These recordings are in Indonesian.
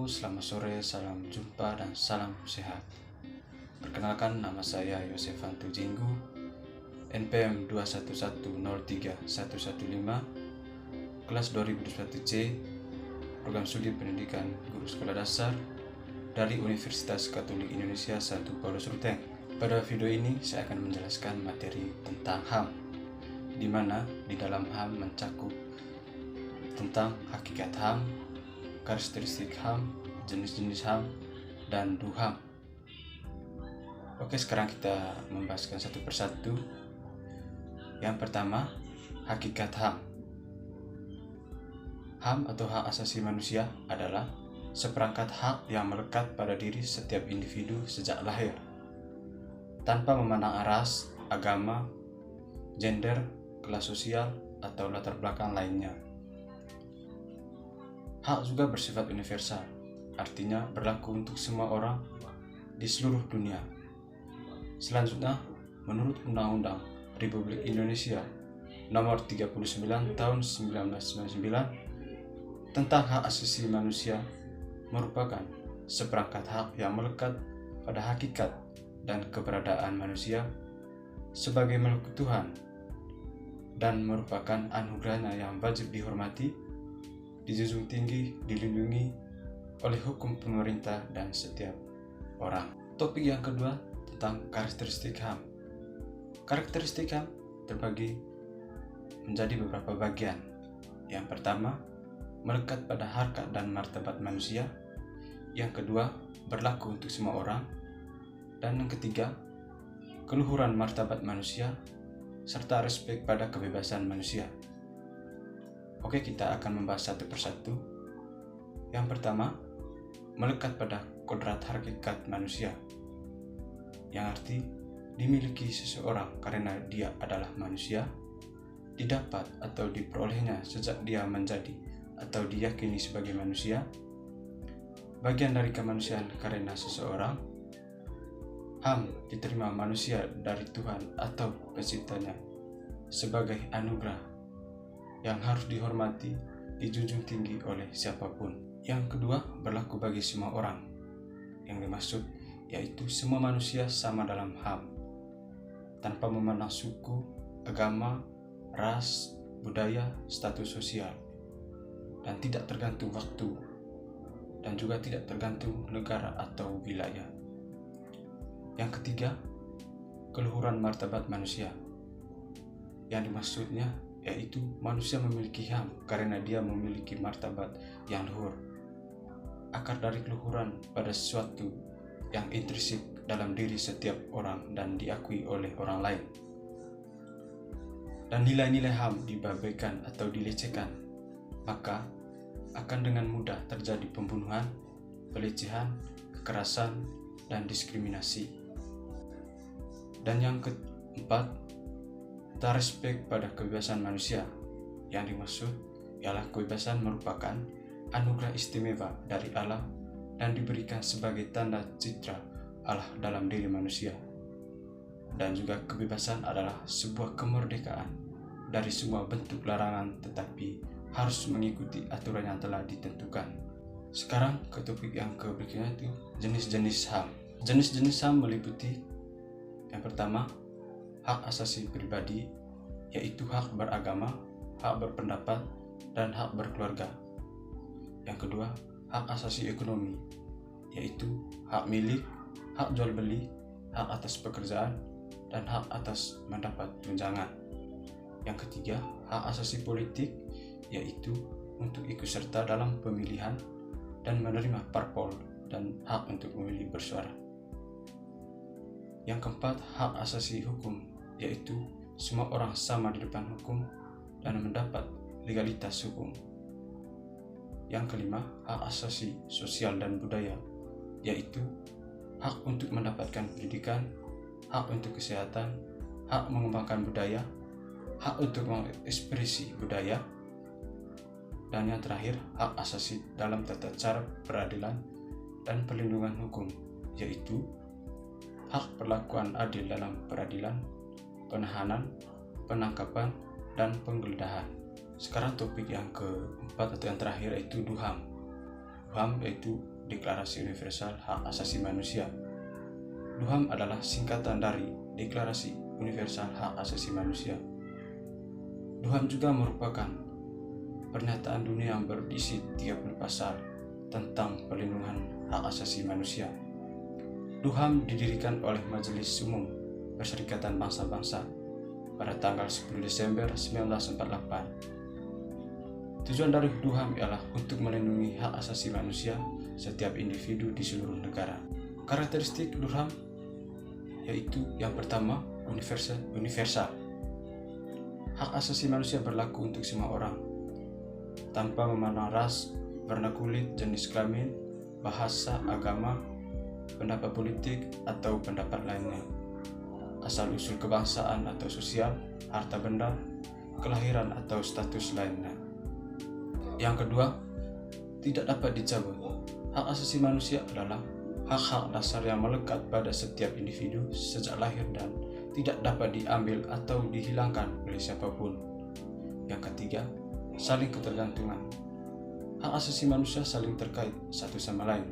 selamat sore, salam jumpa dan salam sehat. Perkenalkan, nama saya Yosefanto Jinggu, NPM 211031115, kelas 2021C, program studi pendidikan guru sekolah dasar dari Universitas Katolik Indonesia 1 Paulus Ruteng. Pada video ini saya akan menjelaskan materi tentang HAM, di mana di dalam HAM mencakup tentang hakikat HAM, karakteristik HAM, jenis-jenis HAM, dan DUHAM. Oke, sekarang kita membahaskan satu persatu. Yang pertama, hakikat HAM. HAM atau hak asasi manusia adalah seperangkat hak yang melekat pada diri setiap individu sejak lahir, tanpa memandang ras, agama, gender, kelas sosial, atau latar belakang lainnya. Hak juga bersifat universal, artinya berlaku untuk semua orang di seluruh dunia. Selanjutnya, menurut Undang-Undang Republik Indonesia Nomor 39 Tahun 1999 tentang hak asasi manusia merupakan seperangkat hak yang melekat pada hakikat dan keberadaan manusia sebagai makhluk Tuhan dan merupakan anugerahnya yang wajib dihormati, dijunjung tinggi, dilindungi oleh hukum pemerintah dan setiap orang. Topik yang kedua tentang karakteristik HAM. Karakteristik HAM terbagi menjadi beberapa bagian. Yang pertama, melekat pada harkat dan martabat manusia. Yang kedua, berlaku untuk semua orang. Dan yang ketiga, keluhuran martabat manusia serta respek pada kebebasan manusia. Oke, kita akan membahas satu persatu. Yang pertama, melekat pada kodrat hakikat manusia, yang arti dimiliki seseorang karena dia adalah manusia, didapat atau diperolehnya sejak dia menjadi atau diyakini sebagai manusia, bagian dari kemanusiaan karena seseorang. HAM diterima manusia dari Tuhan atau penciptanya sebagai anugerah yang harus dihormati, dijunjung tinggi oleh siapapun. Yang kedua, berlaku bagi semua orang. Yang dimaksud yaitu semua manusia sama dalam HAM, tanpa memandang suku, agama, ras, budaya, status sosial, dan tidak tergantung waktu, dan juga tidak tergantung negara atau wilayah. Yang ketiga, keluhuran martabat manusia. Yang dimaksudnya yaitu manusia memiliki HAM karena dia memiliki martabat yang luhur, akar dari keluhuran pada sesuatu yang intrinsik dalam diri setiap orang dan diakui oleh orang lain. Dan nilai-nilai HAM diabaikan atau dilecehkan, maka akan dengan mudah terjadi pembunuhan, pelecehan, kekerasan, dan diskriminasi. Dan yang keempat, tak respek pada kebebasan manusia. Yang dimaksud ialah kebebasan merupakan anugerah istimewa dari Allah dan diberikan sebagai tanda citra Allah dalam diri manusia. Dan juga kebebasan adalah sebuah kemerdekaan dari semua bentuk larangan, tetapi harus mengikuti aturan yang telah ditentukan. Sekarang ke topik yang berikutnya, itu jenis-jenis HAM. Jenis-jenis HAM meliputi yang pertama, hak asasi pribadi, yaitu hak beragama, hak berpendapat, dan hak berkeluarga. Yang kedua, hak asasi ekonomi, yaitu hak milik, hak jual beli, hak atas pekerjaan, dan hak atas mendapat tunjangan. Yang ketiga, hak asasi politik, yaitu untuk ikut serta dalam pemilihan dan menerima parpol dan hak untuk memilih bersuara. Yang keempat, hak asasi hukum, yaitu semua orang sama di depan hukum dan mendapat legalitas hukum. Yang kelima, hak asasi sosial dan budaya, yaitu hak untuk mendapatkan pendidikan, hak untuk kesehatan, hak mengembangkan budaya, hak untuk mengekspresi budaya. Dan yang terakhir, hak asasi dalam tata cara peradilan dan perlindungan hukum, yaitu hak perlakuan adil dalam peradilan, penahanan, penangkapan, dan penggeledahan. Sekarang topik yang keempat atau yang terakhir yaitu DUHAM. DUHAM yaitu Deklarasi Universal Hak Asasi Manusia. DUHAM adalah singkatan dari Deklarasi Universal Hak Asasi Manusia. DUHAM juga merupakan pernyataan dunia yang berisi 30 pasal tentang perlindungan hak asasi manusia. DUHAM didirikan oleh Majelis Umum Perserikatan Bangsa-Bangsa pada tanggal 10 Desember 1948. Tujuan dari DUHAM ialah untuk melindungi hak asasi manusia setiap individu di seluruh negara. Karakteristik DUHAM yaitu yang pertama, universal. Hak asasi manusia berlaku untuk semua orang, tanpa memandang ras, warna kulit, jenis kelamin, bahasa, agama, pendapat politik, atau pendapat lainnya, asal-usul kebangsaan atau sosial, harta benda, kelahiran atau status lainnya. Yang kedua, tidak dapat dicabut. Hak asasi manusia adalah hak-hak dasar yang melekat pada setiap individu sejak lahir dan tidak dapat diambil atau dihilangkan oleh siapapun. Yang ketiga, saling ketergantungan. Hak asasi manusia saling terkait satu sama lain.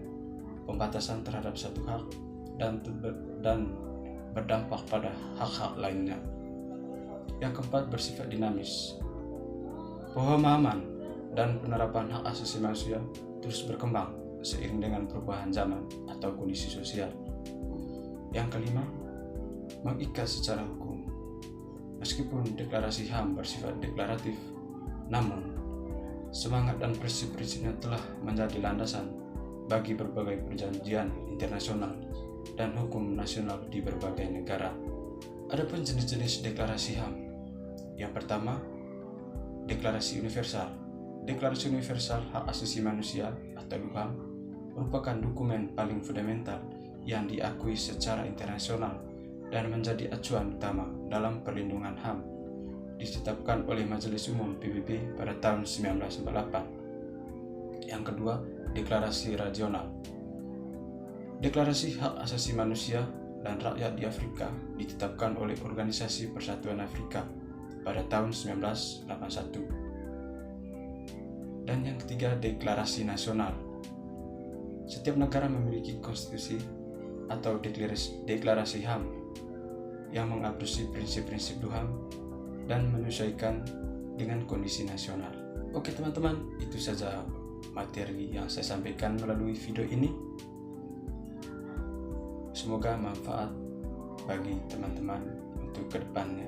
Pembatasan terhadap satu hak dan berdampak pada hak-hak lainnya. Yang keempat, bersifat dinamis. Pemahaman dan penerapan hak asasi manusia terus berkembang seiring dengan perubahan zaman atau kondisi sosial. Yang kelima, mengikat secara hukum. Meskipun deklarasi HAM bersifat deklaratif, namun semangat dan prinsip-prinsipnya telah menjadi landasan bagi berbagai perjanjian internasional dan hukum nasional di berbagai negara. Adapun jenis-jenis deklarasi HAM. Yang pertama, Deklarasi Universal. Deklarasi Universal Hak Asasi Manusia atau DUHAM merupakan dokumen paling fundamental yang diakui secara internasional dan menjadi acuan utama dalam perlindungan HAM. Ditetapkan oleh Majelis Umum PBB pada tahun 1948. Yang kedua, Deklarasi Regional. Deklarasi Hak Asasi Manusia dan Rakyat di Afrika ditetapkan oleh Organisasi Persatuan Afrika pada tahun 1981. Dan yang ketiga, Deklarasi Nasional. Setiap negara memiliki konstitusi atau deklarasi HAM yang mengadopsi prinsip-prinsip DUHAM dan menyesuaikan dengan kondisi nasional. Oke teman-teman, itu saja materi yang saya sampaikan melalui video ini. Semoga manfaat bagi teman-teman untuk kedepannya.